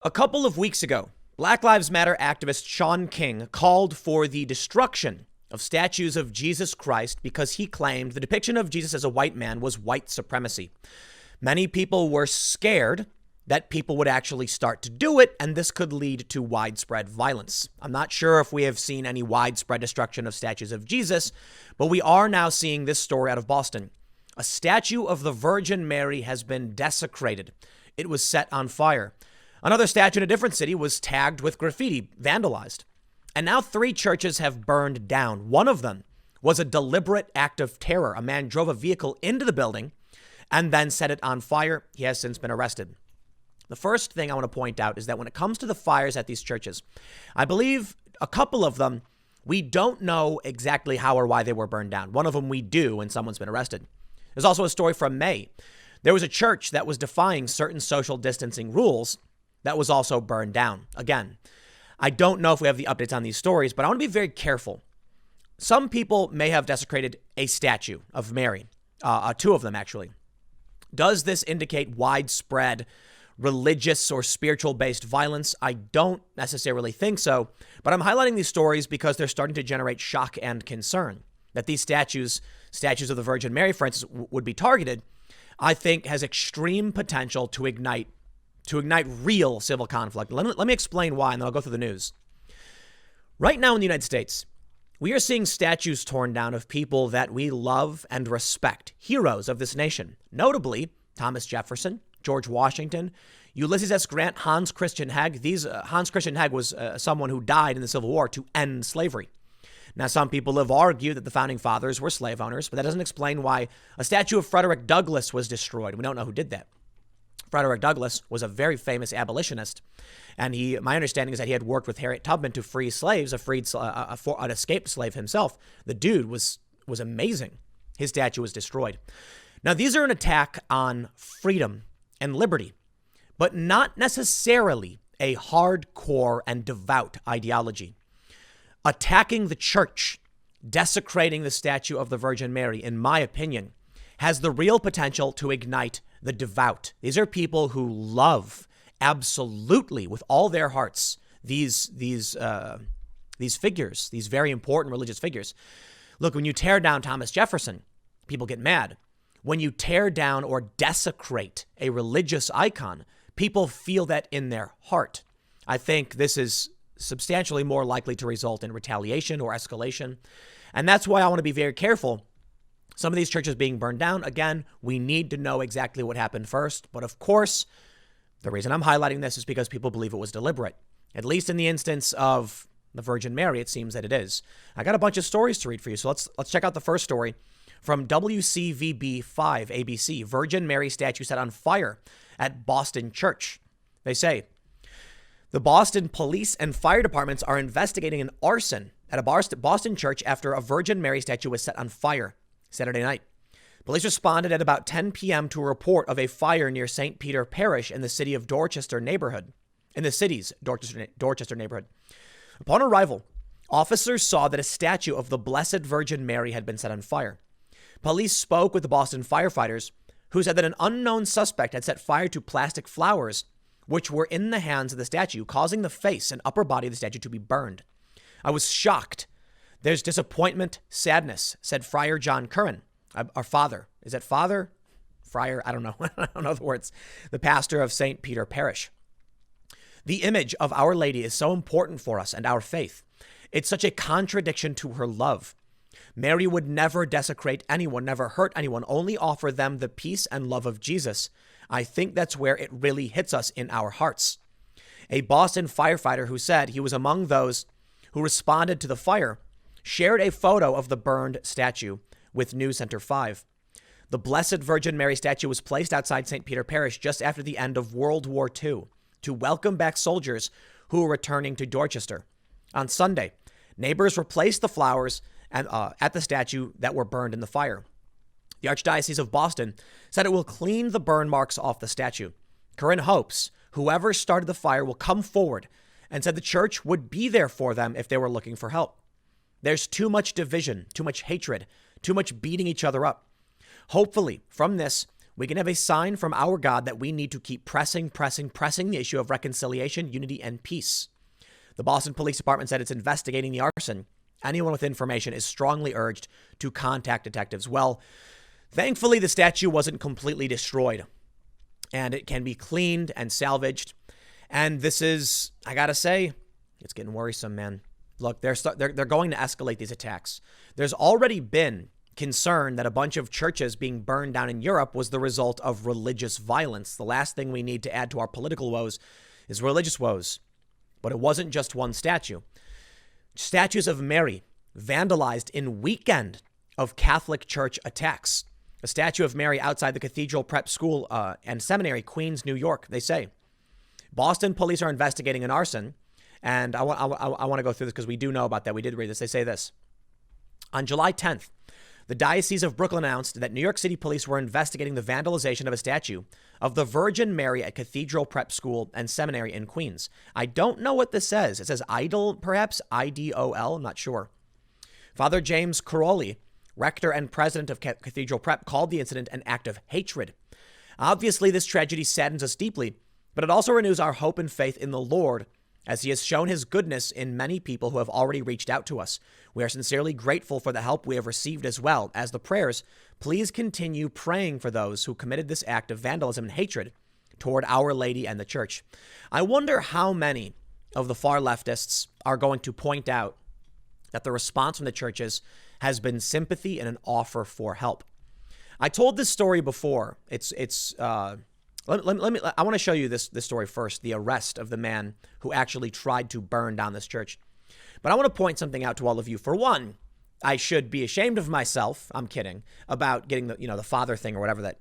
A couple of weeks ago, Black Lives Matter activist Shaun King called for the destruction of statues of Jesus Christ because he claimed the depiction of Jesus as a white man was white supremacy. Many people were scared that people would actually start to do it, and this could lead to widespread violence. I'm not sure if we have seen any widespread destruction of statues of Jesus, but we are now seeing this story out of Boston. A statue of the Virgin Mary has been desecrated. It was set on fire. Another statue in a different city was tagged with graffiti, vandalized. And now 3 churches have burned down. One of them was a deliberate act of terror. A man drove a vehicle into the building and then set it on fire. He has since been arrested. The first thing I want to point out is that when it comes to the fires at these churches, I believe a couple of them, we don't know exactly how or why they were burned down. One of them we do, and someone's been arrested. There's also a story from May. There was a church that was defying certain social distancing rules that was also burned down. Again, I don't know if we have the updates on these stories, but I want to be very careful. Some people may have desecrated a statue of Mary, 2 of them actually. Does this indicate widespread religious or spiritual-based violence? I don't necessarily think so, but I'm highlighting these stories because they're starting to generate shock and concern. That these statues of the Virgin Mary, for instance, would be targeted, I think has extreme potential to ignite real civil conflict. Let me explain why, and then I'll go through the news. Right now in the United States, we are seeing statues torn down of people that we love and respect, heroes of this nation, notably Thomas Jefferson, George Washington, Ulysses S. Grant, Hans Christian Heg. Hans Christian Heg was someone who died in the Civil War to end slavery. Now, some people have argued that the founding fathers were slave owners, but that doesn't explain why a statue of Frederick Douglass was destroyed. We don't know who did that. Frederick Douglass was a very famous abolitionist, and my understanding is that he had worked with Harriet Tubman to free slaves, an escaped slave himself. The dude was amazing. His statue was destroyed. Now, these are an attack on freedom and liberty, but not necessarily a hardcore and devout ideology. Attacking the church, desecrating the statue of the Virgin Mary, in my opinion, has the real potential to ignite the devout. These are people who love absolutely with all their hearts these figures, these very important religious figures. Look, when you tear down Thomas Jefferson, people get mad. When you tear down or desecrate a religious icon, people feel that in their heart. I think this is substantially more likely to result in retaliation or escalation. And that's why I want to be very careful. Some of these churches being burned down, again, we need to know exactly what happened first. But of course, the reason I'm highlighting this is because people believe it was deliberate. At least in the instance of the Virgin Mary, it seems that it is. I got a bunch of stories to read for you. So let's check out the first story from WCVB 5 ABC. Virgin Mary statue set on fire at Boston church. They say, the Boston police and fire departments are investigating an arson at a Boston church after a Virgin Mary statue was set on fire Saturday night. Police responded at about 10 p.m. to a report of a fire near St. Peter Parish in the city's Dorchester neighborhood. Upon arrival, officers saw that a statue of the Blessed Virgin Mary had been set on fire. Police spoke with the Boston firefighters, who said that an unknown suspect had set fire to plastic flowers, which were in the hands of the statue, causing the face and upper body of the statue to be burned. I was shocked. There's disappointment, sadness, said Friar John Curran, our father. Is that father? Friar? I don't know. I don't know the words. The pastor of St. Peter Parish. The image of Our Lady is so important for us and our faith. It's such a contradiction to her love. Mary would never desecrate anyone, never hurt anyone, only offer them the peace and love of Jesus. I think that's where it really hits us in our hearts. A Boston firefighter who said he was among those who responded to the fire shared a photo of the burned statue with News Center 5. The Blessed Virgin Mary statue was placed outside St. Peter Parish just after the end of World War II to welcome back soldiers who were returning to Dorchester. On Sunday, neighbors replaced the flowers at the statue that were burned in the fire. The Archdiocese of Boston said it will clean the burn marks off the statue. Curran hopes whoever started the fire will come forward, and said the church would be there for them if they were looking for help. There's too much division, too much hatred, too much beating each other up. Hopefully, from this, We can have a sign from our God that we need to keep pressing the issue of reconciliation, unity, and peace. The Boston Police Department said it's investigating the arson. Anyone with information is strongly urged to contact detectives. Well, thankfully, the statue wasn't completely destroyed, and it can be cleaned and salvaged. And this is, I gotta say, it's getting worrisome, man. Look, they're going to escalate these attacks. There's already been concern that a bunch of churches being burned down in Europe was the result of religious violence. The last thing we need to add to our political woes is religious woes. But it wasn't just one statue. Statues of Mary vandalized in weekend of Catholic Church attacks. A statue of Mary outside the Cathedral Prep School and Seminary, Queens, New York, they say. Boston police are investigating an arson. And I want to go through this because we do know about that. We did read this. They say this. On July 10th, the Diocese of Brooklyn announced that New York City police were investigating the vandalization of a statue of the Virgin Mary at Cathedral Prep School and Seminary in Queens. I don't know what this says. It says idol, perhaps? IDOL? I'm not sure. Father James Caroli, rector and president of Cathedral Prep, called the incident an act of hatred. Obviously, this tragedy saddens us deeply, but it also renews our hope and faith in the Lord, as he has shown his goodness in many people who have already reached out to us. We are sincerely grateful for the help we have received as well as the prayers. Please continue praying for those who committed this act of vandalism and hatred toward Our Lady and the Church. I wonder how many of the far leftists are going to point out that the response from the churches has been sympathy and an offer for help. I told this story before. Let me. I want to show you this story first, the arrest of the man who actually tried to burn down this church. But I want to point something out to all of you. For one, I should be ashamed of myself. I'm kidding about getting the father thing or whatever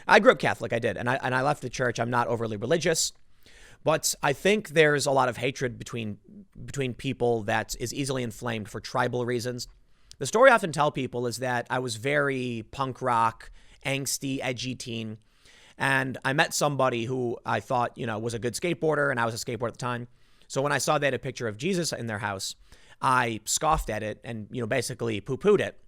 I grew up Catholic. I did. And I left the church. I'm not overly religious, but I think there's a lot of hatred between people that is easily inflamed for tribal reasons. The story I often tell people is that I was very punk rock, angsty, edgy teen. And I met somebody who I thought, was a good skateboarder, and I was a skateboarder at the time. So when I saw they had a picture of Jesus in their house, I scoffed at it and, basically poo-pooed it.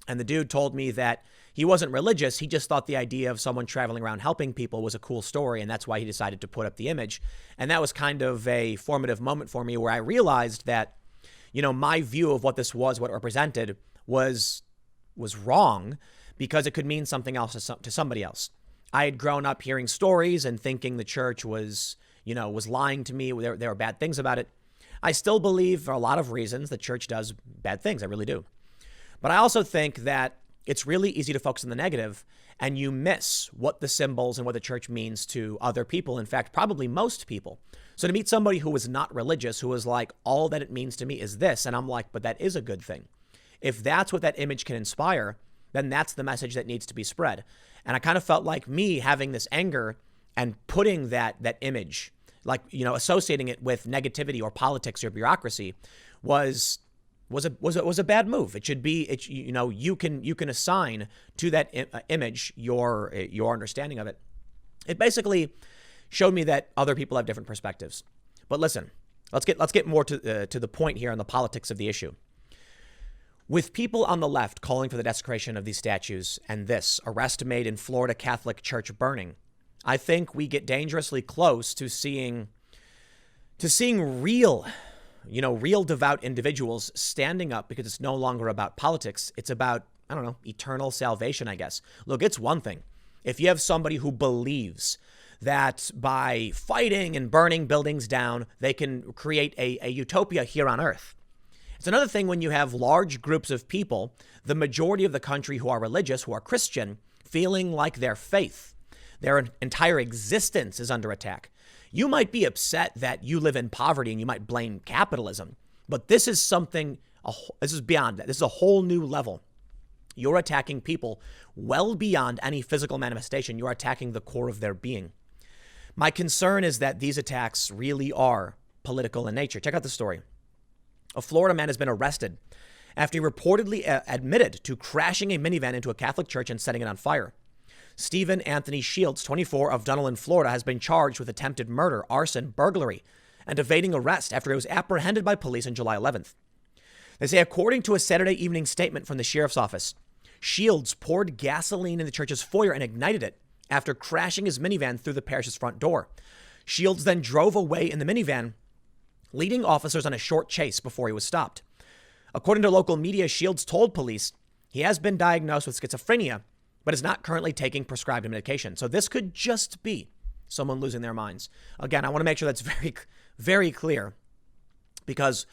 And the dude told me that he wasn't religious. He just thought the idea of someone traveling around helping people was a cool story, and that's why he decided to put up the image. And that was kind of a formative moment for me where I realized that, my view of what this was, what it represented, was wrong because it could mean something else to somebody else. I had grown up hearing stories and thinking the church was lying to me. There were bad things about it. I still believe for a lot of reasons the church does bad things. I really do. But I also think that it's really easy to focus on the negative and you miss what the symbols and what the church means to other people. In fact, probably most people. So to meet somebody who was not religious, who was like, all that it means to me is this. And I'm like, but that is a good thing. If that's what that image can inspire, then that's the message that needs to be spread. And I kind of felt like me having this anger and putting that image, associating it with negativity or politics or bureaucracy was a bad move. It should be, you can assign to that image your understanding of it. It basically showed me that other people have different perspectives. But listen, let's get more to the point here on the politics of the issue. With people on the left calling for the desecration of these statues and this arrest made in Florida Catholic Church burning, I think we get dangerously close to seeing real devout individuals standing up because it's no longer about politics. It's about, eternal salvation, I guess. Look, it's one thing. If you have somebody who believes that by fighting and burning buildings down, they can create a utopia here on earth. It's another thing when you have large groups of people, the majority of the country who are religious, who are Christian, feeling like their faith, their entire existence is under attack. You might be upset that you live in poverty and you might blame capitalism, but this is this is beyond that. This is a whole new level. You're attacking people well beyond any physical manifestation. You're attacking the core of their being. My concern is that these attacks really are political in nature. Check out the story. A Florida man has been arrested after he reportedly admitted to crashing a minivan into a Catholic church and setting it on fire. Stephen Anthony Shields, 24, of Dunedin, Florida, has been charged with attempted murder, arson, burglary, and evading arrest after he was apprehended by police on July 11th. They say, according to a Saturday evening statement from the sheriff's office, Shields poured gasoline in the church's foyer and ignited it, after crashing his minivan through the parish's front door. Shields then drove away in the minivan, leading officers on a short chase before he was stopped. According to local media, Shields told police he has been diagnosed with schizophrenia, but is not currently taking prescribed medication. So this could just be someone losing their minds. Again, I want to make sure that's very, very clear, because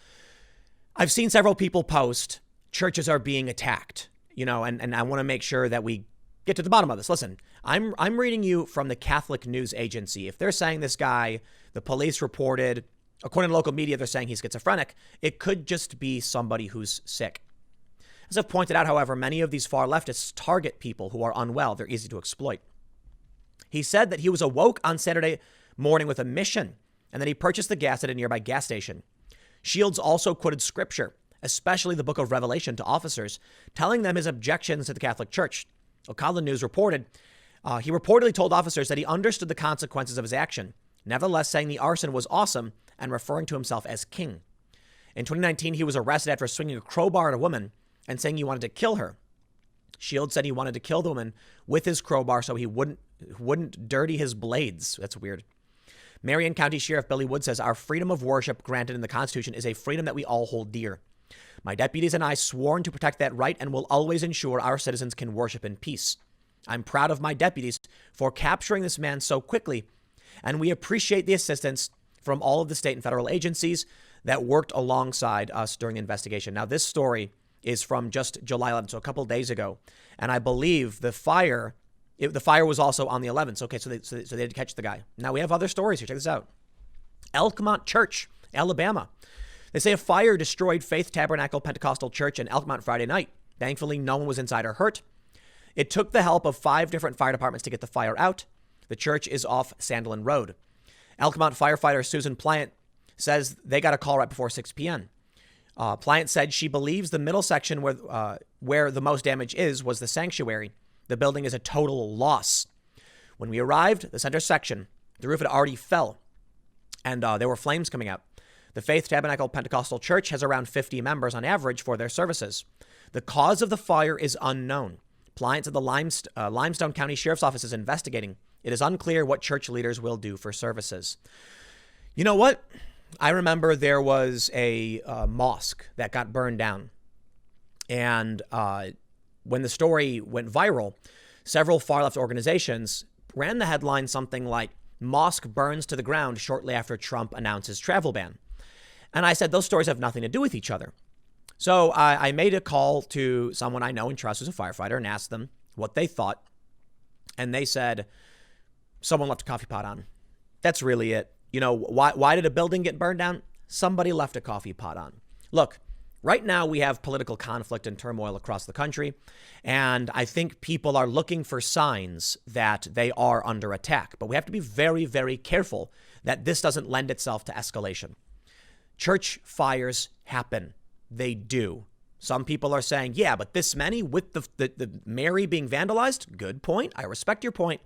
I've seen several people post churches are being attacked, and I want to make sure that we get to the bottom of this. Listen, I'm reading you from the Catholic News Agency. If they're saying this guy, the police reported, according to local media, they're saying he's schizophrenic, it could just be somebody who's sick. As I've pointed out, however, many of these far leftists target people who are unwell. They're easy to exploit. He said that he was awoke on Saturday morning with a mission and that he purchased the gas at a nearby gas station. Shields also quoted scripture, especially the book of Revelation, to officers, telling them his objections to the Catholic Church. Ocala News reported, he reportedly told officers that he understood the consequences of his action, nevertheless saying the arson was awesome and referring to himself as king. In 2019, he was arrested after swinging a crowbar at a woman and saying he wanted to kill her. Shields said he wanted to kill the woman with his crowbar so he wouldn't dirty his blades. That's weird. Marion County Sheriff Billy Wood says our freedom of worship granted in the Constitution is a freedom that we all hold dear. My deputies and I sworn to protect that right and will always ensure our citizens can worship in peace. I'm proud of my deputies for capturing this man so quickly, and we appreciate the assistance from all of the state and federal agencies that worked alongside us during the investigation. Now, this story is from just July 11th, so a couple days ago, and I believe the fire was also on the 11th. Okay, so they had to catch the guy. Now we have other stories here. Check this out. Elkmont Church, Alabama. They say a fire destroyed Faith Tabernacle Pentecostal Church in Elkmont Friday night. Thankfully, no one was inside or hurt. It took the help of 5 different fire departments to get the fire out. The church is off Sandlin Road. Elkmont firefighter Susan Pliant says they got a call right before 6 p.m. Pliant said she believes the middle section where the most damage was the sanctuary. The building is a total loss. When we arrived, the center section, the roof had already fell, and there were flames coming out. The Faith Tabernacle Pentecostal Church has around 50 members on average for their services. The cause of the fire is unknown. Pliant said the Limestone County Sheriff's Office is investigating. It is unclear what church leaders will do for services. You know what? I remember there was a mosque that got burned down. And when the story went viral, several far-left organizations ran the headline something like, Mosque burns to the ground shortly after Trump announces travel ban. And I said, those stories have nothing to do with each other. So I made a call to someone I know and trust who's a firefighter and asked them what they thought. And they said, someone left a coffee pot on. That's really it. Why did a building get burned down? Somebody left a coffee pot on. Look, right now we have political conflict and turmoil across the country. And I think people are looking for signs that they are under attack. But we have to be very, very careful that this doesn't lend itself to escalation. Church fires happen. They do. Some people are saying, yeah, but this many with the Mary being vandalized? Good point. I respect your point.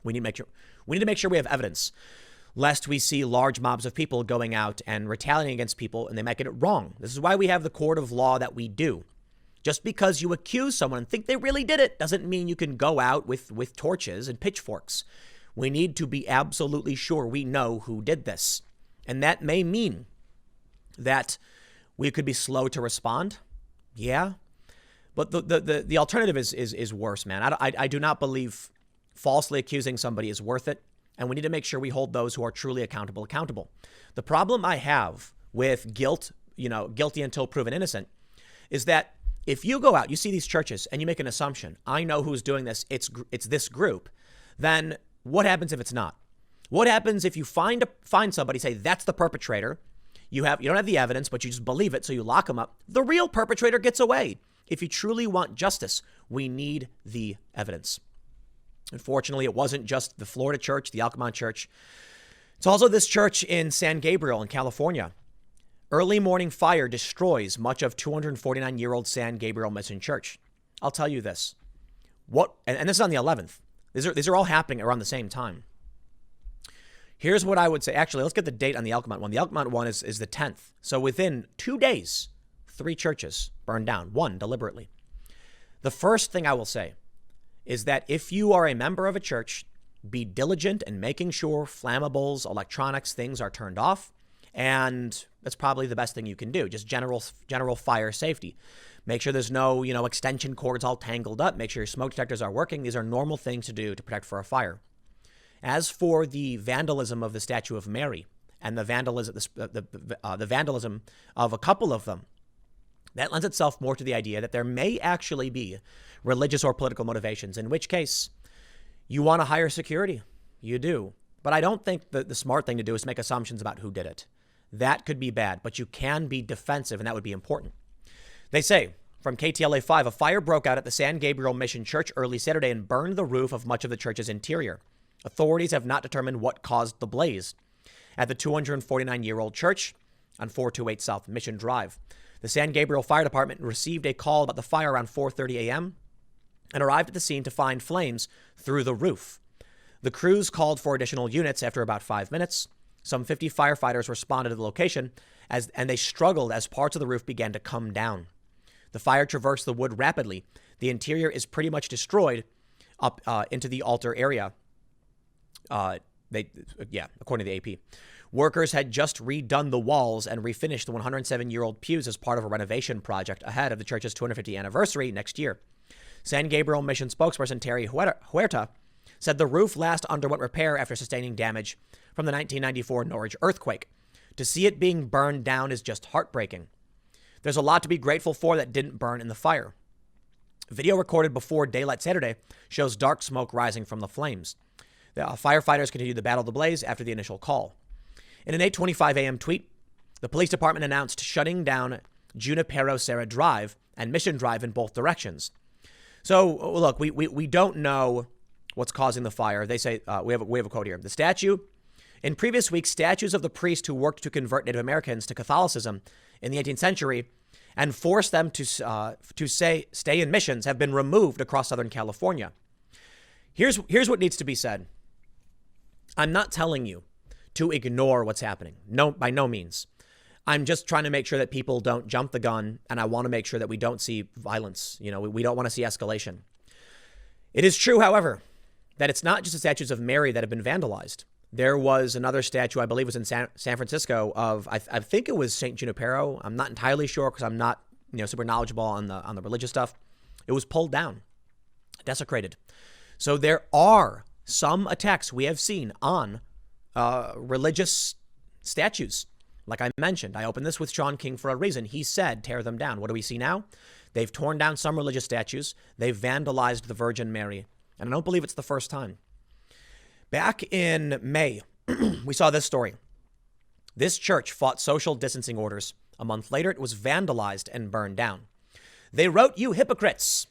We need to make sure we have evidence, lest we see large mobs of people going out and retaliating against people and they might get it wrong. This is why we have the court of law that we do. Just because you accuse someone and think they really did it doesn't mean you can go out with torches and pitchforks. We need to be absolutely sure we know who did this. And that may mean that we could be slow to respond. Yeah. But the alternative is worse, man. I do not believe falsely accusing somebody is worth it. And we need to make sure we hold those who are truly accountable. The problem I have with guilty until proven innocent, is that if you go out, you see these churches and you make an assumption, I know who's doing this, it's this group, then what happens if it's not? What happens if you find somebody, say that's the perpetrator, you don't have the evidence, but you just believe it, so you lock them up. The real perpetrator gets away. If you truly want justice, we need the evidence. Unfortunately, it wasn't just the Florida church, the Alkmont church. It's also this church in San Gabriel in California. Early morning fire destroys much of 249-year-old San Gabriel Mission Church. I'll tell you this. And this is on the 11th. These are all happening around the same time. Here's what I would say. Actually, let's get the date on the Alkmont one. The Alkmont one is the 10th. So within 2 days, 3 churches burned down, one deliberately. The first thing I will say is that if you are a member of a church, be diligent in making sure flammables, electronics, things are turned off. And that's probably the best thing you can do. Just general fire safety. Make sure there's no, extension cords all tangled up. Make sure your smoke detectors are working. These are normal things to do to protect for a fire. As for the vandalism of the statue of Mary and the vandalism of a couple of them, that lends itself more to the idea that there may actually be religious or political motivations, in which case you want a higher security. You do. But I don't think the smart thing to do is make assumptions about who did it. That could be bad, but you can be defensive, and that would be important. They say, from KTLA-5, a fire broke out at the San Gabriel Mission Church early Saturday and burned the roof of much of the church's interior. Authorities have not determined what caused the blaze. At the 249-year-old church on 428 South Mission Drive, the San Gabriel Fire Department received a call about the fire around 4:30 a.m. and arrived at the scene to find flames through the roof. The crews called for additional units after about 5 minutes. Some 50 firefighters responded to the location, and they struggled as parts of the roof began to come down. The fire traversed the wood rapidly. The interior is pretty much destroyed up into the altar area. According to the AP. Workers had just redone the walls and refinished the 107-year-old pews as part of a renovation project ahead of the church's 250th anniversary next year. San Gabriel Mission spokesperson Terry Huerta said the roof last underwent repair after sustaining damage from the 1994 Norwich earthquake. To see it being burned down is just heartbreaking. There's a lot to be grateful for that didn't burn in the fire. Video recorded before daylight Saturday shows dark smoke rising from the flames. The firefighters continued the battle of the blaze after the initial call. In an 8:25 a.m. tweet, the police department announced shutting down Junipero Serra Drive and Mission Drive in both directions. So, look, we don't know what's causing the fire. They say, we have a quote here. The statue, in previous weeks, statues of the priest who worked to convert Native Americans to Catholicism in the 18th century and force them to stay in missions have been removed across Southern California. Here's what needs to be said. I'm not telling you to ignore what's happening. No, by no means. I'm just trying to make sure that people don't jump the gun, and I want to make sure that we don't see violence. We don't want to see escalation. It is true, however, that it's not just the statues of Mary that have been vandalized. There was another statue, I believe was in San Francisco, of, I think it was St. Junipero. I'm not entirely sure because I'm not, super knowledgeable on the religious stuff. It was pulled down, desecrated. So there are some attacks we have seen on religious statues. Like I mentioned, I opened this with Sean King for a reason. He said, tear them down. What do we see now? They've torn down some religious statues. They've vandalized the Virgin Mary. And I don't believe it's the first time. Back in May, we saw this story. This church fought social distancing orders. A month later, it was vandalized and burned down. They wrote, "You hypocrites."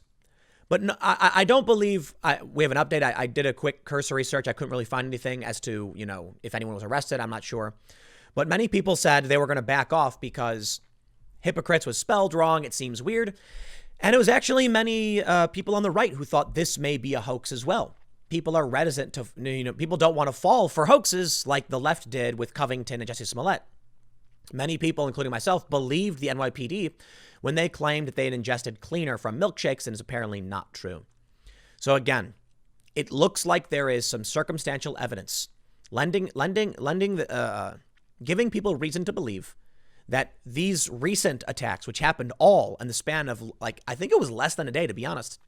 But no, I don't believe we have an update. I did a quick cursory search. I couldn't really find anything as to, if anyone was arrested. I'm not sure. But many people said they were going to back off because hypocrites was spelled wrong. It seems weird. And it was actually many people on the right who thought this may be a hoax as well. People are reticent to, people don't want to fall for hoaxes like the left did with Covington and Jesse Smollett. Many people, including myself, believed the NYPD when they claimed that they had ingested cleaner from milkshakes, and is apparently not true. So again, it looks like there is some circumstantial evidence giving people reason to believe that these recent attacks, which happened all in the span of, I think it was less than a day, to be honest,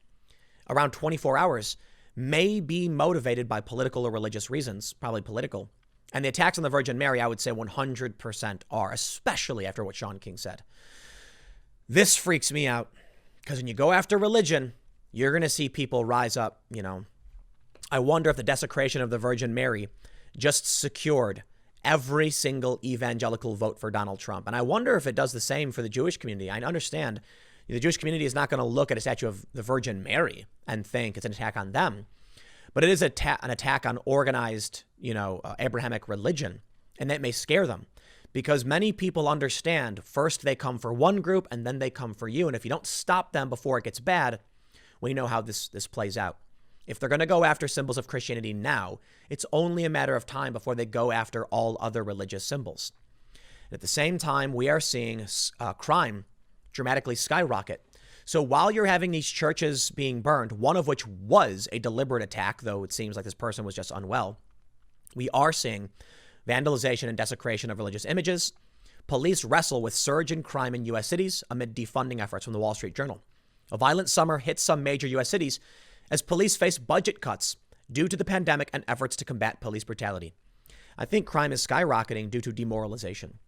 around 24 hours, may be motivated by political or religious reasons, probably political. And the attacks on the Virgin Mary, I would say 100% are, especially after what Sean King said. This freaks me out because when you go after religion, you're going to see people rise up, I wonder if the desecration of the Virgin Mary just secured every single evangelical vote for Donald Trump. And I wonder if it does the same for the Jewish community. I understand the Jewish community is not going to look at a statue of the Virgin Mary and think it's an attack on them. But it is an attack on organized, Abrahamic religion. And that may scare them because many people understand first they come for one group and then they come for you. And if you don't stop them before it gets bad, we know how this plays out. If they're going to go after symbols of Christianity now, it's only a matter of time before they go after all other religious symbols. And at the same time, we are seeing crime dramatically skyrocket. So while you're having these churches being burned, one of which was a deliberate attack, though it seems like this person was just unwell, we are seeing vandalization and desecration of religious images. Police wrestle with surge in crime in U.S. cities amid defunding efforts from the Wall Street Journal. A violent summer hits some major U.S. cities as police face budget cuts due to the pandemic and efforts to combat police brutality. I think crime is skyrocketing due to demoralization.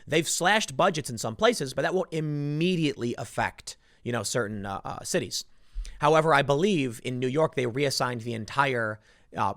They've slashed budgets in some places, but that won't immediately affect, certain cities. However, I believe in New York, they reassigned the entire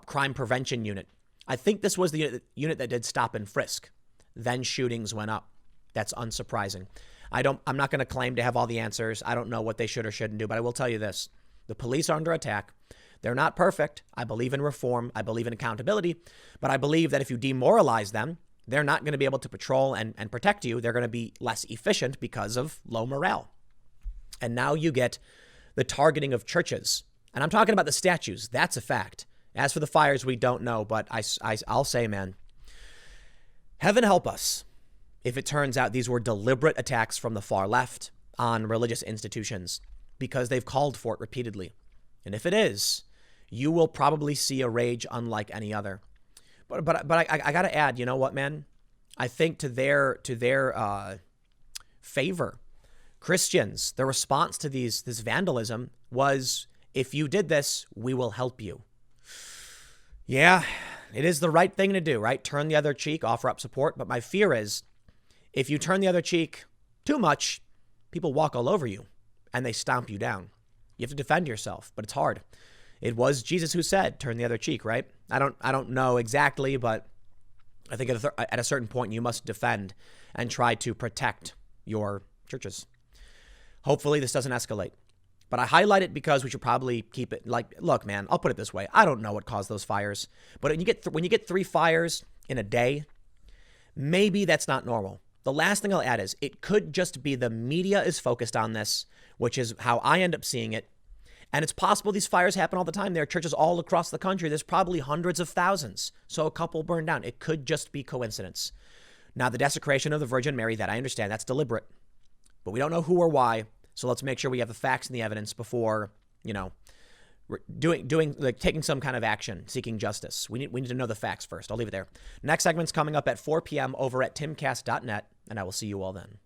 crime prevention unit. I think this was the unit that did stop and frisk. Then shootings went up. That's unsurprising. I'm not going to claim to have all the answers. I don't know what they should or shouldn't do, but I will tell you this. The police are under attack. They're not perfect. I believe in reform. I believe in accountability. But I believe that if you demoralize them, they're not going to be able to patrol and protect you. They're going to be less efficient because of low morale. And now you get the targeting of churches. And I'm talking about the statues. That's a fact. As for the fires, we don't know. But I'll say, man, heaven help us if it turns out these were deliberate attacks from the far left on religious institutions because they've called for it repeatedly. And if it is, you will probably see a rage unlike any other. But I got to add, you know what, man? I think to their favor, Christians, the response to this vandalism was, if you did this, we will help you. Yeah, it is the right thing to do, right? Turn the other cheek, offer up support. But my fear is if you turn the other cheek too much, people walk all over you and they stomp you down. You have to defend yourself, but it's hard. It was Jesus who said, turn the other cheek, right? I don't know exactly, but I think at a certain point you must defend and try to protect your churches. Hopefully this doesn't escalate. But I highlight it because we should probably keep it look, man, I'll put it this way. I don't know what caused those fires, but when you get 3 fires in a day, maybe that's not normal. The last thing I'll add is it could just be the media is focused on this, which is how I end up seeing it. And it's possible these fires happen all the time. There are churches all across the country. There's probably hundreds of thousands. So a couple burned down. It could just be coincidence. Now, the desecration of the Virgin Mary, that I understand, that's deliberate. But we don't know who or why. So let's make sure we have the facts and the evidence before, taking some kind of action, seeking justice. We need to know the facts first. I'll leave it there. Next segment's coming up at 4 p.m. over at timcast.net, and I will see you all then.